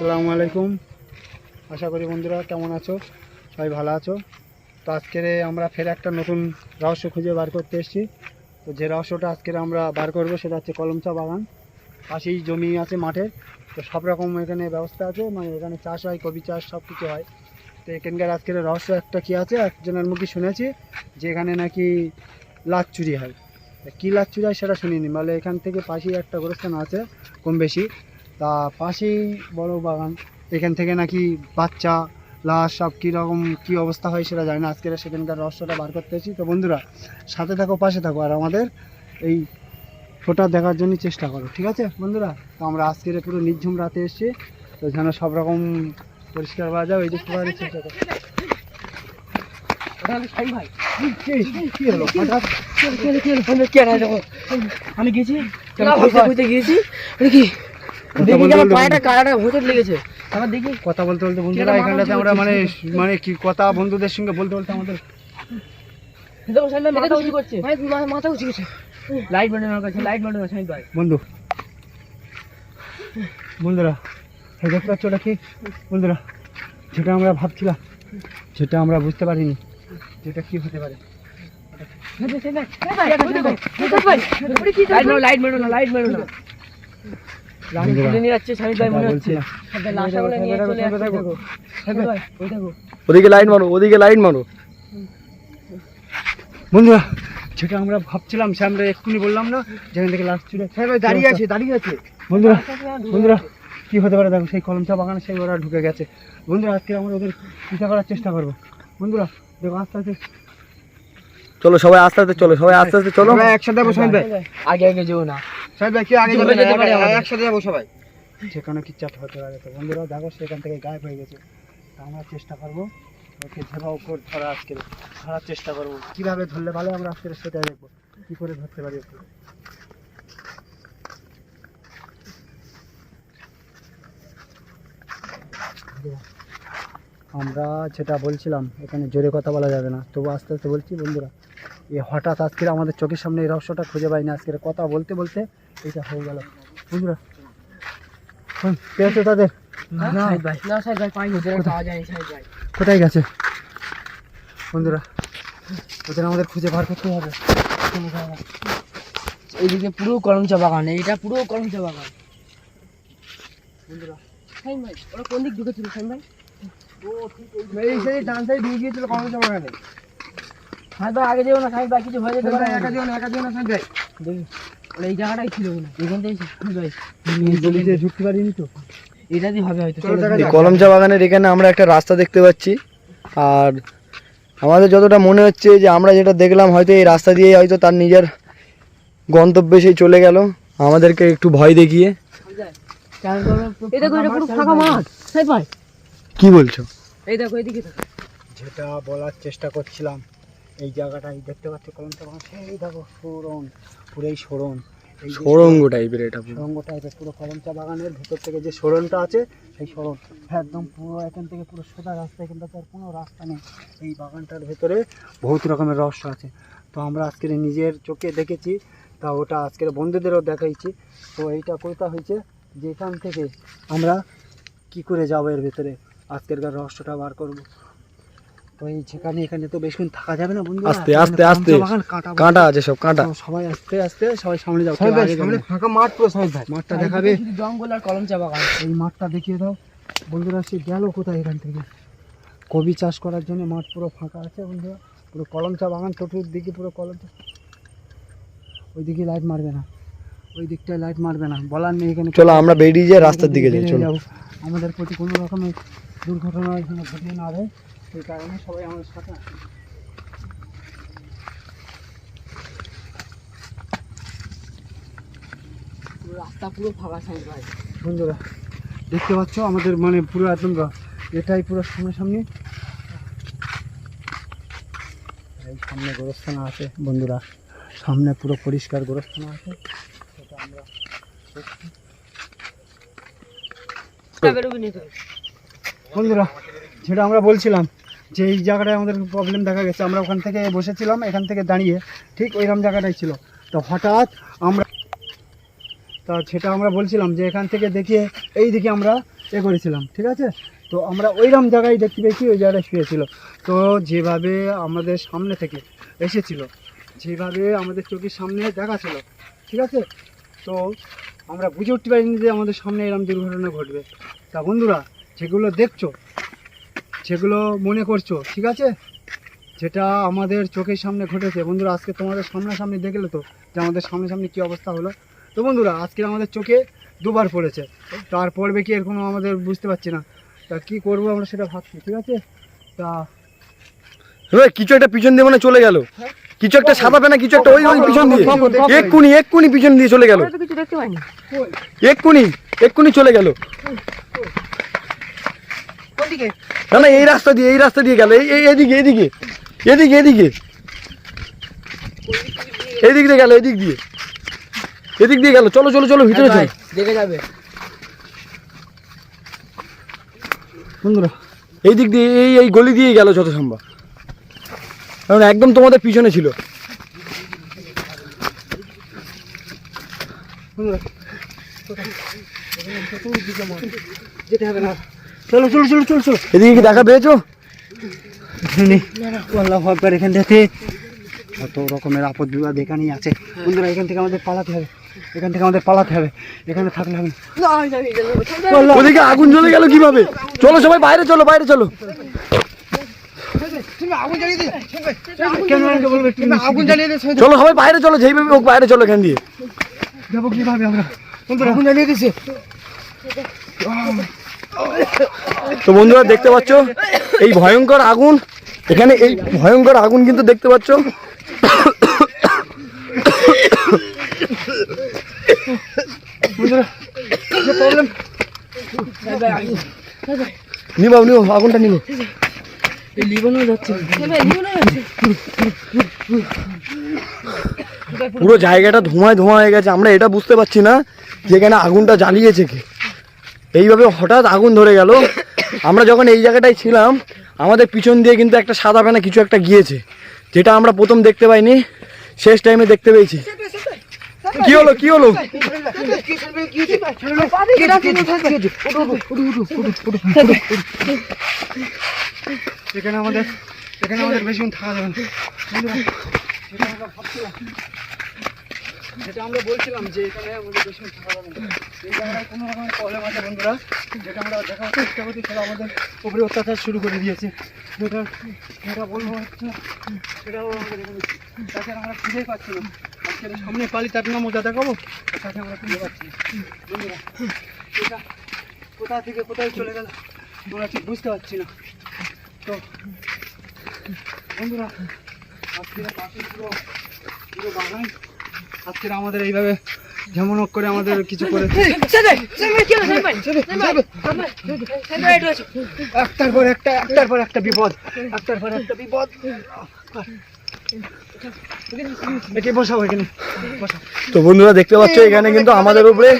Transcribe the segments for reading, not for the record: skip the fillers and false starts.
আসসালামু আলাইকুম। আশা করি বন্ধুরা কেমন আছো, সবাই ভালো আছো। তো আজকের আমরা ফের একটা নতুন রহস্য খুঁজে বার করতে এসেছি। তো যে রহস্যটা আজকের আমরা বার করবো সেটা হচ্ছে কলম চা বাগান। পাশেই জমি আছে মাঠের, তো সব রকম এখানে ব্যবস্থা আছে, মানে এখানে চাষ হয়, কবি চাষ সব কিছু হয়। তো এখানকার আজকের রহস্য একটা কী আছে, একজনের মুখে শুনেছি যে এখানে নাকি লাচ চুরি হয়। কী লাচ চুরি হয় সেটা শুনিনি, বলে এখান থেকে পাশেই একটা গোরস্থান আছে কম বেশি, তা পাশেই বড় বাগান, এখান থেকে নাকি বাচ্চা লাশ সব কীরকম কী অবস্থা হয় সেটা জানি না। আজকের সেখানকার রহস্যটা বার করতে এসেছি। তো বন্ধুরা সাথে থাকো, পাশে থাকো, আর আমাদের এই ফোটা দেখার জন্য চেষ্টা করো, ঠিক আছে বন্ধুরা? তো আমরা আজকের পুরো নির্ঝুম রাতে এসেছি, তো যেন সব রকম পরিষ্কার পাওয়া যায় ওই দেখতে পাওয়ার চেষ্টা করো। আমি গেছি গিয়েছি কথা বলতে বলতে বন্ধুরা এখানটাতে আমরা মানে মানে কি কথা বন্ধুদের সঙ্গে বলতে বলতে আমাদের মাথা উঁচু গেছে। লাইট বন্ধু বন্ধুরা দেখতে পাচ্ছ ওটা কি বন্ধুরা? যেটা আমরা ভাবছিলাম, যেটা আমরা বুঝতে পারিনি যেটা কি হতে পারে। ওদিকে লাইট মারো, ওদিকে লাইট মারো। বন্ধুরা যেটা আমরা ভাবছিলাম সে আমরা এক্ষুনি বললাম না, যেখান থেকে লাস্ট চুড়ে দাঁড়িয়ে আছে বন্ধুরা। বন্ধুরা কি হতে পারে দেখো, সেই কলম চা বাগানে সেই ওরা ঢুকে গেছে। বন্ধুরা আজকে আমরা ওদের পিছা করার চেষ্টা করবো। বন্ধুরা দেখো আস্তে আস্তে চলো সবাই আস্তে আস্তে চলো, সবাই আস্তে আস্তে চলো। একসাথে যাবো সবাই, আগে আগে যেও না সবাই ভাই, কি আগে একসাথে যাবো সবাই, যেখানে কি চাপ হতে পারে। তো বন্ধুরা দেখো সেখান থেকে গায়েব হয়ে গেছে। তা আমরা চেষ্টা করবো ওকে যেভাবে করে ধরা, আজকে ধরার চেষ্টা করবো। কীভাবে ধরলে ভালো আমরা আজকে সেটাই দেখবো, কী করে ধরতে পারি ওকে। আমরা যেটা বলছিলাম এখানে জোরে কথা বলা যাবে না, তবু আস্তে আস্তে বলছি বন্ধুরা। এই হঠাৎ আজকে আমাদের চোখের সামনে এই রহস্যটা খুঁজে পাইনি, আজকের কথা বলতে বলতে এইটা হয়ে গেল বন্ধুরা। পেয়েছো তাদের? কোথায় গেছে বন্ধুরা? ওদের আমাদের খুঁজে বার করতে হবে। এইদিকে পুরো কলম চা বাগান, এইটা পুরো কলম চা বাগান বন্ধুরা। ভাই ওরা কোন দিক ঢুকেছিল ভাই? ডান সাইড ঢুকে গিয়েছিল কলম চা বাগানে। হ্যাঁ তো আগে যেও না খাই, বাকি কিছু হয়ে যেতে পারে। একা যেও না ভাই, দেখি ওরা এই জায়গাটাই ছিল না, এখান থেকে ভাই গলিতে ঢুকতে পারিনি তো, এটা দিয়ে হবে হয়তো। কলম চা বাগানের এখানে আমরা একটা রাস্তা দেখতে পাচ্ছি, আর আমাদের যতটা মনে হচ্ছে যে আমরা যেটা দেখলাম হয়তো এই রাস্তা দিয়ে হয়তো তার নিজের গন্তব্যে সেই চলে গেল, আমাদেরকে একটু ভয় দেখিয়ে। এই দেখো এটা পুরো ফাঁকা মাঠ ভাই। কি বলছো? এই দেখো এদিকে যেটা বলার চেষ্টা করছিলাম, এই জায়গাটাই দেখতে পাচ্ছি কলম চা বাগান, সেই দেখো সরণ, পুরো এই সরণ, এই সুড়ঙ্গ টাইপের, এটা সুড়ঙ্গ টাইপের পুরো কলম চা বাগানের ভেতর থেকে যে সরণটা আছে সেই সরণ একদম পুরো এখান থেকে পুরো সোজা রাস্তা, এখানটাতে আর কোনো রাস্তা নেই। এই বাগানটার ভেতরে বহুত রকমের রহস্য আছে। তো আমরা আজকের নিজের চোখে দেখেছি, তা ওটা আজকের বন্ধুদেরও দেখাইছি। তো এইটা কোথা হয়েছে যে এখান থেকে আমরা কি করে যাবো এর ভেতরে, আজকের রহস্যটা বার করবো। তো এই যেখানে এখানে তো বেশিক্ষণ থাকা যাবে না বন্ধু, আস্তে আস্তে আস্তে, কাঁটা আছে সব কাঁটা। সবাই আস্তে আস্তে সবাই সামনে যাও, সামনে ফাঁকা মাঠ পুরো সবাই ভাই। মাঠটা দেখাবে, জঙ্গল আর কলম চা বাগান। এই মাঠটা দেখিয়ে দাও বন্ধুরা। সে গেল কোথায় এখান থেকে? কবি চাষ করার জন্য মাঠ পুরো ফাঁকা আছে বন্ধুরা, পুরো কলম চা বাগান চতুর্দিকে পুরো কলম চা। ওইদিকে লাইট মারবে না, ওই দিকটায় লাইট মারবে না, বলার নেই এখানে। চলো আমরা বেরিয়ে যাই, রাস্তার দিকে যাই, চলো। আমাদের প্রতি কোনো রকমের দুর্ঘটনা এখানে ঘটিয়ে না দেয়, সেই কারণে সবাই আমাদের সাথে আসে। রাস্তা পুরো ফাঁকা ভাই বন্ধুরা দেখতে পাচ্ছ আমাদের মানে পুরো একদম এটাই পুরো সামনাসামনি। এই সামনে গোরস্থানা আছে বন্ধুরা, সামনে পুরো পরিষ্কার গোরস্থানা আছে, সেটা আমরা বন্ধুরা যেটা আমরা বলছিলাম যে এই জায়গাটায় আমাদের প্রবলেম দেখা গেছে। আমরা ওখান থেকে বসেছিলাম, এখান থেকে দাঁড়িয়ে ঠিক ওইরকম জায়গাটাই ছিল। তো হঠাৎ আমরা, তা সেটা আমরা বলছিলাম যে এখান থেকে দেখিয়ে এই দিকে আমরা এ করেছিলাম, ঠিক আছে। তো আমরা ওইরকম জায়গায় দেখতে পেয়েছি, ওই জায়গায় শুয়েছিল। তো যেভাবে আমাদের সামনে থেকে এসেছিল, যেভাবে আমাদের চোখের সামনে দেখা ছিল, ঠিক আছে, তো আমরা বুঝে উঠতে পারিনি যে আমাদের সামনে এরকম দুর্ঘটনা ঘটবে। তা বন্ধুরা, যেগুলো দেখছো, যেগুলো মনে করছো, ঠিক আছে, যেটা আমাদের চোখের সামনে ঘটেছে বন্ধুরা, আজকে তোমাদের সামনাসামনি দেখলে তো যে আমাদের সামনাসামনি কী অবস্থা হলো। তো বন্ধুরা, আজকে আমাদের চোখে দুবার পড়েছে, তার পড়বে কি এর কোনো আমাদের বুঝতে পারছি না। তা কী করবো আমরা সেটা ভাবছি, ঠিক আছে। তা কিছু একটা পিছন দিয়ে মানে চলে গেল, কিছু একটা সাদা পেনা, কিছু একটা ওই ওই পিছন দিয়ে এক্ষুনি পিছন দিয়ে চলে গেল, কিছু দেখতে পাইনি। এক্ষুনি চলে গেল। কোনদিকে? না না, এই রাস্তা দিয়ে গেল, এদিকে দিয়ে গেল, এদিক দিয়ে গেল। চলো ভিতরে চলো, দেখে যাবে বন্ধুরা, এই দিক দিয়ে এই গলি দিয়ে গেল যত সম্ভব, কারণ একদম তোমাদের পিছনে ছিল। বন্ধুরা যেতে হবে না, চলো। এদিকে কি দেখা পেয়েছো? আল্লাহু আকবার, এখান থেকে কত রকমের আপদ বিপদ এখানেই আছে বন্ধুরা। এখান থেকে আমাদের পালাতে হবে, এখানে থাকলে হবে না। ওদিকে আগুন জ্বলে গেল কিভাবে? চলো সবাই বাইরে চলো। চলো সবাই বাইরে চলো, যেইভাবে হোক বাইরে চলো, এখান দিয়ে যাবো কিভাবে আমরা? বন্ধুরা, আগুন জ্বালিয়ে দিছে। তো বন্ধুরা দেখতে পাচ্ছ এই ভয়ঙ্কর আগুন, এখানে এই ভয়ঙ্কর আগুন কিন্তু দেখতে পাচ্ছ। নিবো আগুনটা নিবো। পুরো জায়গাটা ধোঁয়া হয়ে গেছে, আমরা এটা বুঝতে পারছি না যে এখানে আগুনটা জ্বালিয়েছে কে। এইভাবে হঠাৎ আগুন ধরে গেল। আমরা যখন এই জায়গাটায় ছিলাম, আমাদের পিছন দিয়ে কিন্তু একটা সাদা ফেনা কিছু একটা গিয়েছে, যেটা আমরা প্রথম দেখতে পাইনি, শেষ টাইমে দেখতে পেয়েছি। কি হলো এখানে আমাদের বেশিক্ষণ থাকা যাবে না। যেটা আমরা বলছিলাম যে এখানে আমাদের বেশিক্ষণ থাকা যাবে না, এই জায়গায় কোনো রকমের প্রবলেম আছে বন্ধুরা, যেটা আমরা দেখার চেষ্টা করছি, সেটা আমাদের উপরে অত্যাচার শুরু করে দিয়েছে। যেটা বলবো হচ্ছে, সেটাও আমাদের এখানে তাছাড়া আমরা খুঁজেই পাচ্ছি না। আজকে সামনে পালি, তার না মজা দেখাবো, তাকে আমরা খুঁজে পাচ্ছি না বন্ধুরা। এটা কোথা থেকে কোথায় চলে গেল আমরা ঠিক বুঝতে পারছি না। তো বন্ধুরা, আজকের পাশে পুরো বাগান, আজকের আমাদের এইভাবে যেমন হোক করে আমাদের কিছু করে একটার পর একটা বিপদ। তো বন্ধুরা দেখতে পাচ্ছ এখানে কিন্তু আমাদের উপরে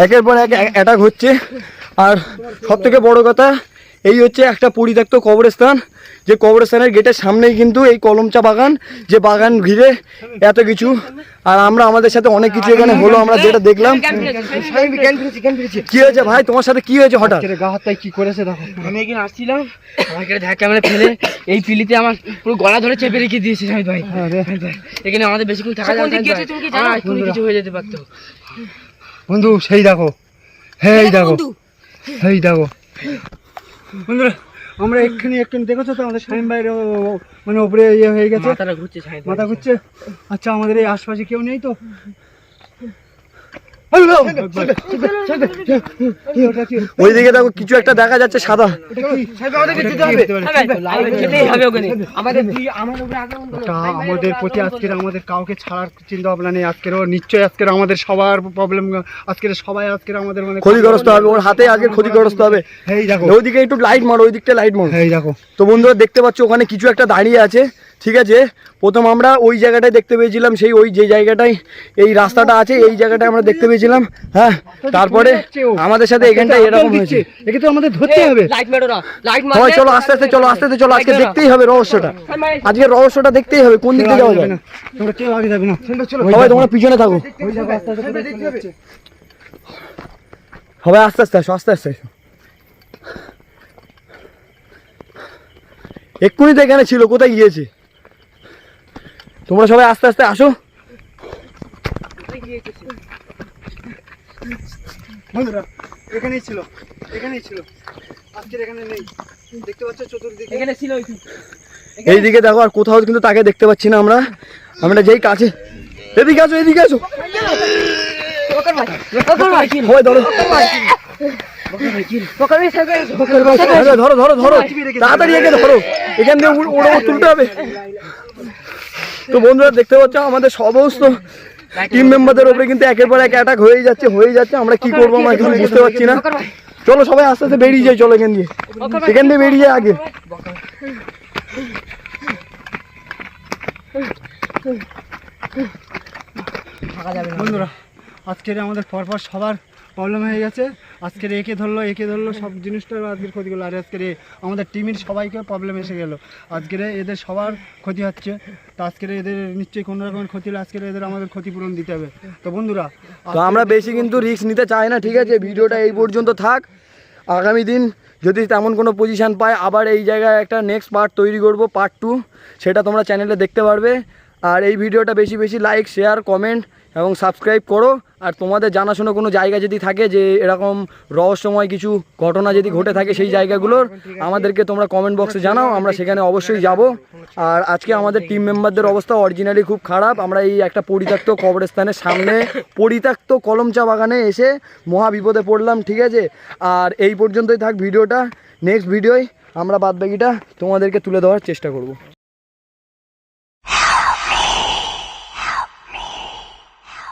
একের পর এক অ্যাটাক হচ্ছে। আর সব থেকে বড় কথা এই হচ্ছে একটা পরিত্যক্ত কবরস্থান, যে কবরস্থানের গেটের সামনেই কিন্তু এই কলমচা বাগান, যে বাগান ঘিরে এত কিছু। আর আমরা আমাদের সাথে অনেক কিছু এখানে হলো, আমরা যেটা দেখলাম। কি হয়েছে ভাই, তোমার সাথে কি হয়েছে হঠাৎ? গা হাত কি করেছে দেখো। আমি এখানে আসছিলাম, আমাকে ধাক্কা মেরে ফেলে এই পিলিতে আমার পুরো গলা ধরে চেপে রেখে দিয়েছে ভাই। এখানে আমাদের বেশিক্ষণ থাকা যাবে না, কিছু হয়ে যেতে পারতো। বন্ধু সেই দেখো, বন্ধুরা আমরা এক্ষুনি দেখেছো তো আমাদের শাহিন ভাইয়ের মানে উপরে ইয়ে হয়ে গেছে, মাথা ঘুরছে। আচ্ছা, আমাদের এই আশপাশে কেউ নেই তো? ওইদিকে দেখো কিছু একটা দেখা যাচ্ছে সাদা। আমাদের প্রতি আজকের আমাদের কাউকে ছাড়ার চিন্তা ভাবনা নেই। আজকেরও নিশ্চয়ই আজকের আমাদের সবার প্রবলেম, সবাই আমাদের মানে ক্ষতিগ্রস্ত হবে, ওর হাতে আজকে ক্ষতিগ্রস্ত হবে। এই দেখো ওইদিকে একটু লাইট মারো, ওই দিকটা লাইট মারো। এই দেখো। তো বন্ধুরা দেখতে পাচ্ছ ওখানে কিছু একটা দাঁড়িয়ে আছে, ঠিক আছে। প্রথম আমরা ওই জায়গাটায় দেখতে পেয়েছিলাম, সেই ওই যে জায়গাটায় এই রাস্তাটা আছে, এই জায়গাটায় আমরা দেখতে পেয়েছিলাম। হ্যাঁ, তারপরে আমাদের সাথে এখানটায় এরকম হয়েছে। একে তো আমাদের ধরতে হবে। চলো আস্তে আস্তে চলো, আজকে দেখতেই হবে রহস্যটা, আজকে রহস্যটা দেখতেই হবে, কোন দিক থেকে যাওয়া যায়। তোমরা কেউ আগে যাবে না, সবাই তোমরা পিছনে থাকো, সবাই আস্তে আস্তে আসো। এক্ষুনি তো এখানে ছিল, কোথায় গিয়েছে? তোমরা সবাই আস্তে আস্তে আসো। বন্ধুরা এখানেই ছিল, এখানেই ছিল, আজকের এখানে নেই। দেখতে পাচ্ছ চতুর্দিকে এখানে ছিল এইদিকে দেখো, আর কোথাও কিন্তু তাকে দেখতে পাচ্ছি না আমরা। আমরা যেই কাছে, এদিকে আসো, এদিকে আসো সবাই, ধরো ধরো ধরো ধরো, তাড়াতাড়ি একে ধরো, এখান দিয়ে ওরা তুলতে হবে। তো বন্ধুরা দেখতে পাচ্ছ আমাদের সমস্ত টিম মেম্বারদের উপরে কিন্তু একের পর এক অ্যাটাক হয়ে যাচ্ছে। আমরা কি করবো আমরা কিছু বুঝতে পারছি না। চলো সবাই আস্তে আস্তে বেরিয়ে যাই, চলো এখান দিয়ে বেরিয়ে যায় আগে। বন্ধুরা আজকের আমাদের পরপর সবার প্রবলেম হয়ে গেছে। আজকের একে ধরলো সব জিনিসটার আজকের ক্ষতি করলো, আর আজকের আমাদের টিমের সবাইকে প্রবলেম এসে গেল। আজকের এদের সবার ক্ষতি হচ্ছে, তো আজকের এদের নিশ্চয়ই কোনো রকমের ক্ষতি হলে আজকের এদের আমাদের ক্ষতিপূরণ দিতে হবে। তো বন্ধুরা তো আমরা বেশি কিন্তু রিস্ক নিতে চাই না, ঠিক আছে? ভিডিওটা এই পর্যন্ত থাক। আগামী দিন যদি তেমন কোনো পজিশান পায়, আবার এই জায়গায় একটা নেক্সট পার্ট তৈরি করব, পার্ট 2, সেটা তোমরা চ্যানেলে দেখতে পারবে। আর এই ভিডিওটা বেশি বেশি লাইক, শেয়ার, কমেন্ট এবং সাবস্ক্রাইব করো। আর তোমাদের জানাশোনা কোনো জায়গা যদি থাকে যে এরকম রহস্যময় কিছু ঘটনা যদি ঘটে থাকে সেই জায়গাগুলোর, আমাদেরকে তোমরা কমেন্ট বক্সে জানাও, আমরা সেখানে অবশ্যই যাব। আর আজকে আমাদের টিম মেম্বারদের অবস্থা অরিজিনালি খুব খারাপ। আমরা এই একটা পরিত্যক্ত কবরস্থানের সামনে পরিত্যক্ত কলম চা বাগানে এসে মহা বিপদে পড়লাম, ঠিক আছে? আর এই পর্যন্তই থাক ভিডিওটা। নেক্সট ভিডিওয় আমরা বাদবাকিটা তোমাদেরকে তুলে দেওয়ার চেষ্টা করব।